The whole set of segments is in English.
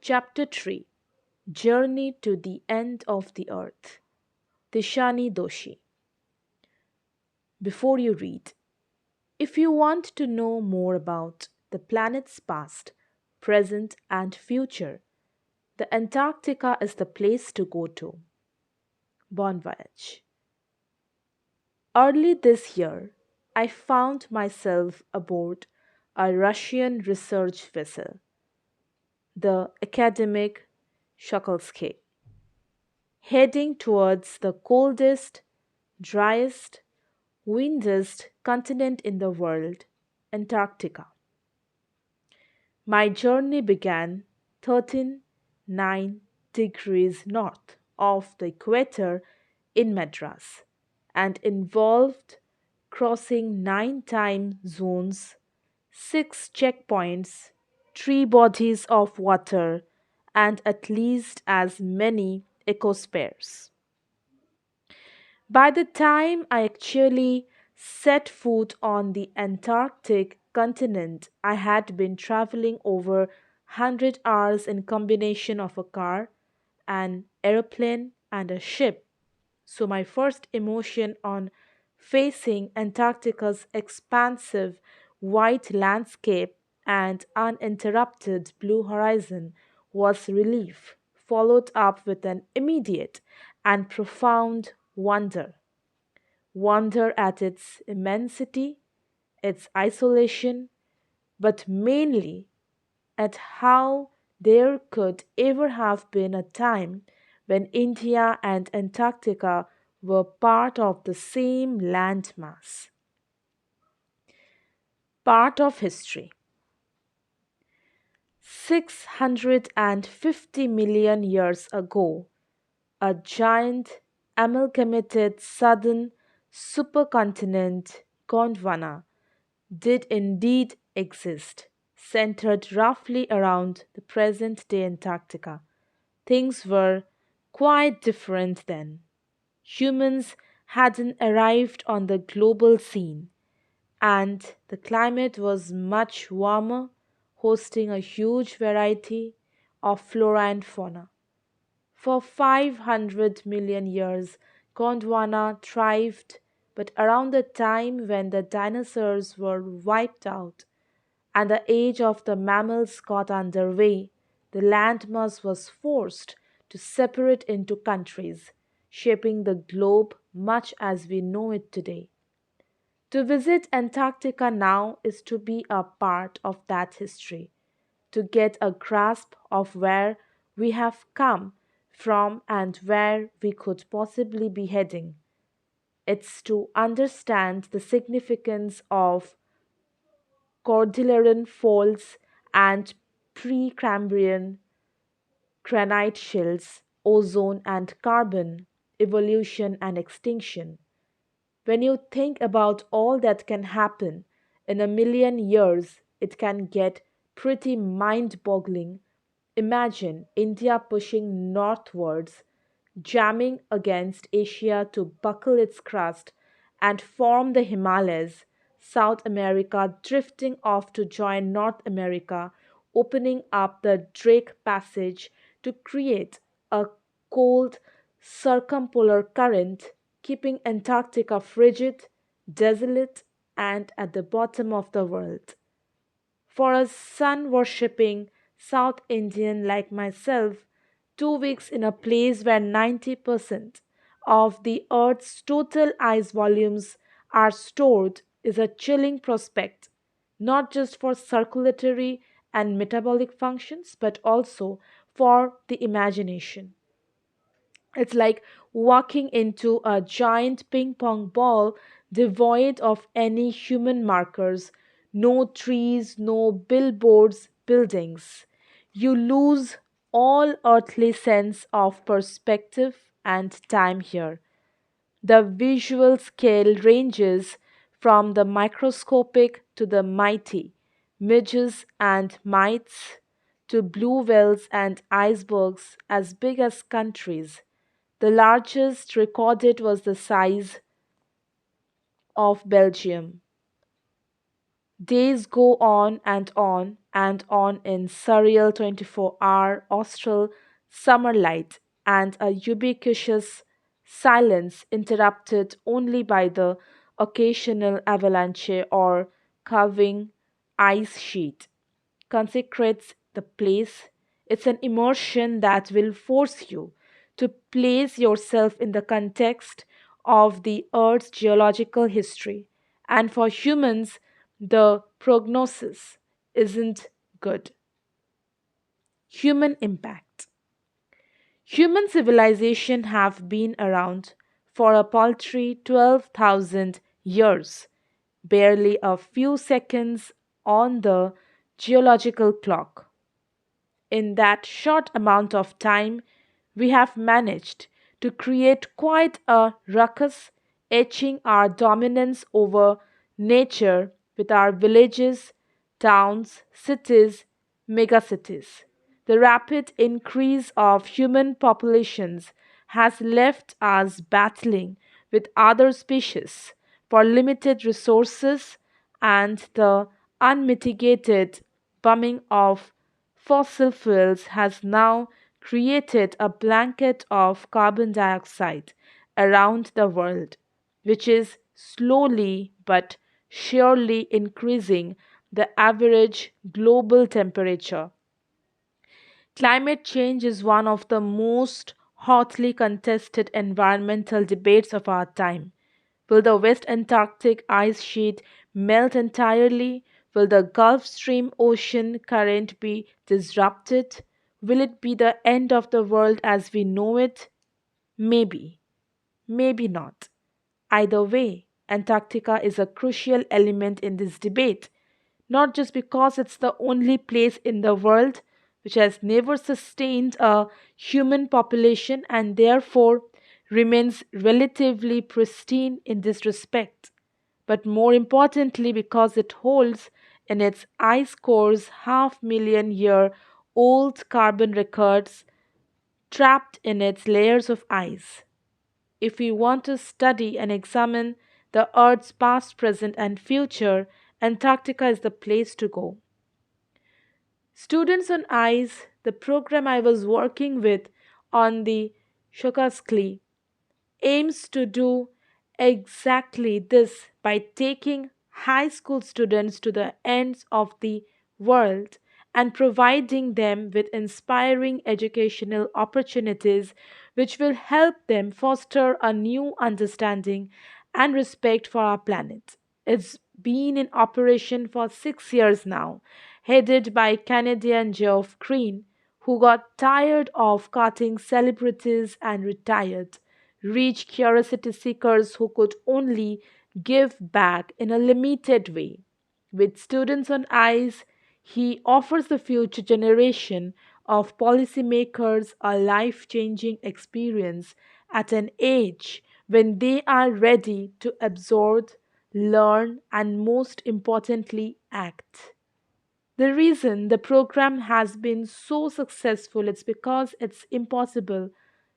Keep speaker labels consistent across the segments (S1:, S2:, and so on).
S1: Chapter 3, Journey to the End of the Earth. Tishani Doshi. Before you read, if you want to know more about the planet's past, present, and future, the Antarctica is the place to go to. Bon voyage. Early this year, I found myself aboard a Russian research vessel, the academic Shukalsky, heading towards the coldest, driest, windiest continent in the world, Antarctica. My journey began 13.9 degrees north of the equator in Madras and involved crossing 9 time zones, 6 checkpoints, 3 bodies of water, and at least as many ecospheres. By the time I actually set foot on the Antarctic continent, I had been traveling over 100 hours in combination of a car, an aeroplane, and a ship. So my first emotion on facing Antarctica's expansive white landscape and uninterrupted blue horizon was relief, followed up with an immediate and profound wonder. Wonder at its immensity, its isolation, but mainly at how there could ever have been a time when India and Antarctica were part of the same landmass, part of history. 650 million years ago, a giant amalgamated southern supercontinent, Gondwana, did indeed exist, centered roughly around the present day Antarctica. Things were quite different then. Humans hadn't arrived on the global scene, and the climate was much warmer, hosting a huge variety of flora and fauna. For 500 million years, Gondwana thrived, but around the time when the dinosaurs were wiped out and the age of the mammals got underway, the landmass was forced to separate into countries, shaping the globe much as we know it today. To visit Antarctica now is to be a part of that history, to get a grasp of where we have come from and where we could possibly be heading. It's to understand the significance of Cordilleran faults and Precambrian granite shells, ozone and carbon, evolution and extinction. When you think about all that can happen in a million years, it can get pretty mind boggling. Imagine India pushing northwards, jamming against Asia to buckle its crust and form the Himalayas, South America drifting off to join North America, opening up the Drake Passage to create a cold circumpolar current, keeping Antarctica frigid, desolate, and at the bottom of the world. For a sun worshipping South Indian like myself, 2 weeks in a place where 90% of the Earth's total ice volumes are stored is a chilling prospect, not just for circulatory and metabolic functions, but also for the imagination. It's like walking into a giant ping pong ball devoid of any human markers, no trees, no billboards, buildings. You lose all earthly sense of perspective and time here. The visual scale ranges from the microscopic to the mighty, midges and mites to blue whales and icebergs as big as countries. The largest recorded was the size of Belgium. Days go on, and on in surreal 24-hour austral summer light and a ubiquitous silence interrupted only by the occasional avalanche or calving ice sheet consecrates the place. It's an immersion that will force you to place yourself in the context of the Earth's geological history. And for humans, the prognosis isn't good. Human impact. Human civilization have been around for a paltry 12,000 years, barely a few seconds on the geological clock. In that short amount of time, we have managed to create quite a ruckus, etching our dominance over nature with our villages, towns, cities, megacities. The rapid increase of human populations has left us battling with other species for limited resources and the unmitigated bumming of fossil fuels has now created a blanket of carbon dioxide around the world, which is slowly but surely increasing the average global temperature. Climate change is one of the most hotly contested environmental debates of our time. Will the West Antarctic ice sheet melt entirely? Will the Gulf Stream ocean current be disrupted? Will it be the end of the world as we know it? Maybe, maybe not. Either way, Antarctica is a crucial element in this debate, not just because it's the only place in the world which has never sustained a human population and therefore remains relatively pristine in this respect, but more importantly because it holds in its ice cores half million year old carbon records trapped in its layers of ice. If we want to study and examine the Earth's past, present, and future, Antarctica is the place to go. Students on ICE, the program I was working with on the Shokaskli, aims to do exactly this by taking high school students to the ends of the world and providing them with inspiring educational opportunities which will help them foster a new understanding and respect for our planet. It's been in operation for 6 years now, headed by Canadian Geoff Green, who got tired of cutting celebrities and retired reach curiosity seekers who could only give back in a limited way. With students on ICE, he offers the future generation of policymakers a life changing experience at an age when they are ready to absorb, learn, and most importantly, act. The reason the program has been so successful is because it's impossible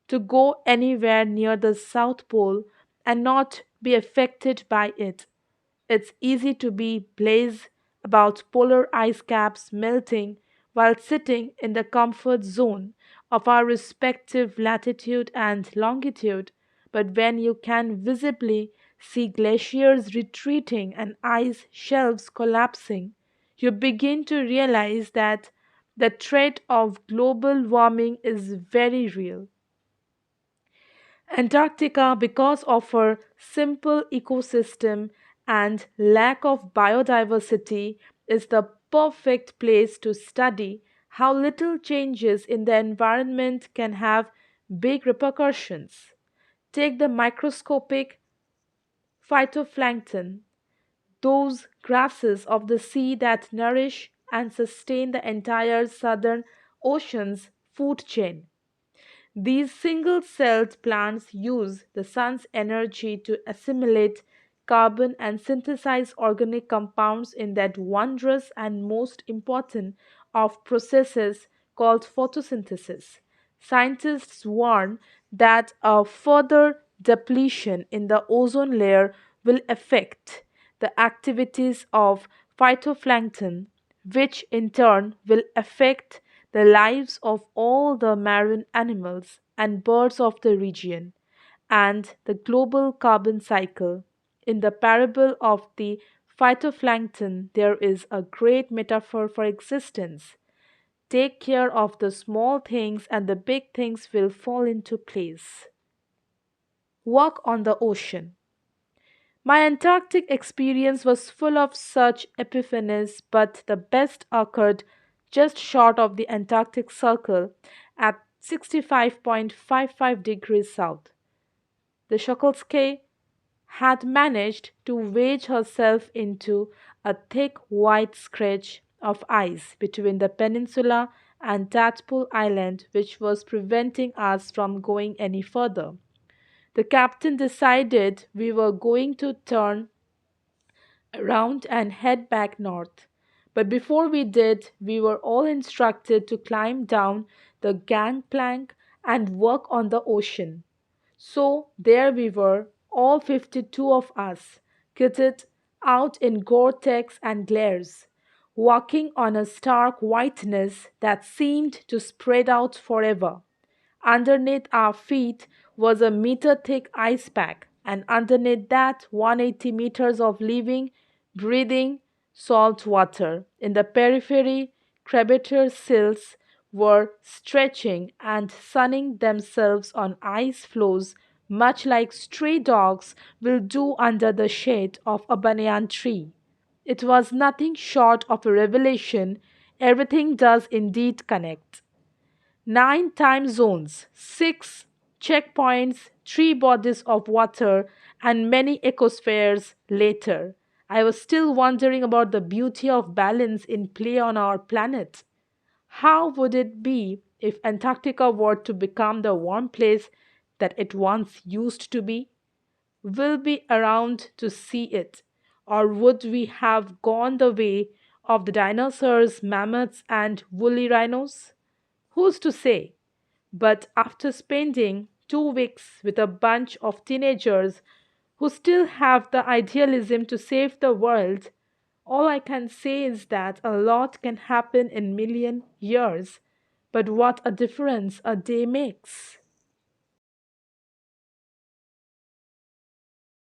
S1: to go anywhere near the South Pole and not be affected by it. It's easy to be blase about polar ice caps melting while sitting in the comfort zone of our respective latitude and longitude, but when you can visibly see glaciers retreating and ice shelves collapsing, you begin to realize that the threat of global warming is very real. Antarctica, because of her simple ecosystem and lack of biodiversity, is the perfect place to study how little changes in the environment can have big repercussions. Take the microscopic phytoplankton, those grasses of the sea that nourish and sustain the entire southern ocean's food chain. These single celled plants use the sun's energy to assimilate carbon and synthesize organic compounds in that wondrous and most important of processes called photosynthesis. Scientists warn that a further depletion in the ozone layer will affect the activities of phytoplankton, which in turn will affect the lives of all the marine animals and birds of the region, and the global carbon cycle. In the parable of the phytoplankton, there is a great metaphor for existence. Take care of the small things, and the big things will fall into place. Walk on the ocean. My Antarctic experience was full of such epiphanies, but the best occurred just short of the Antarctic Circle at 65.55 degrees south. The Shokotske had managed to wedge herself into a thick white scratch of ice between the peninsula and Tadpole Island, which was preventing us from going any further. The captain decided we were going to turn around and head back north. But before we did, we were all instructed to climb down the gangplank and work on the ocean. So there we were, all 52 of us, kitted out in Gore-Tex and glares, walking on a stark whiteness that seemed to spread out forever. Underneath our feet was a meter thick ice pack, and underneath that, 180 meters of living, breathing salt water. In the periphery, crater sills were stretching and sunning themselves on ice floes, much like stray dogs will do under the shade of a banyan tree. It was nothing short of a revelation. Everything does indeed connect. Nine time zones, six checkpoints, three bodies of water, and many ecospheres later. I was still wondering about the beauty of balance in play on our planet. How would it be if Antarctica were to become the warm place that it once used to be? Will be around to see it? Or would we have gone the way of the dinosaurs, mammoths, and woolly rhinos? Who's to say? But after spending 2 weeks with a bunch of teenagers who still have the idealism to save the world, all I can say is that a lot can happen in million years. But what a difference a day makes.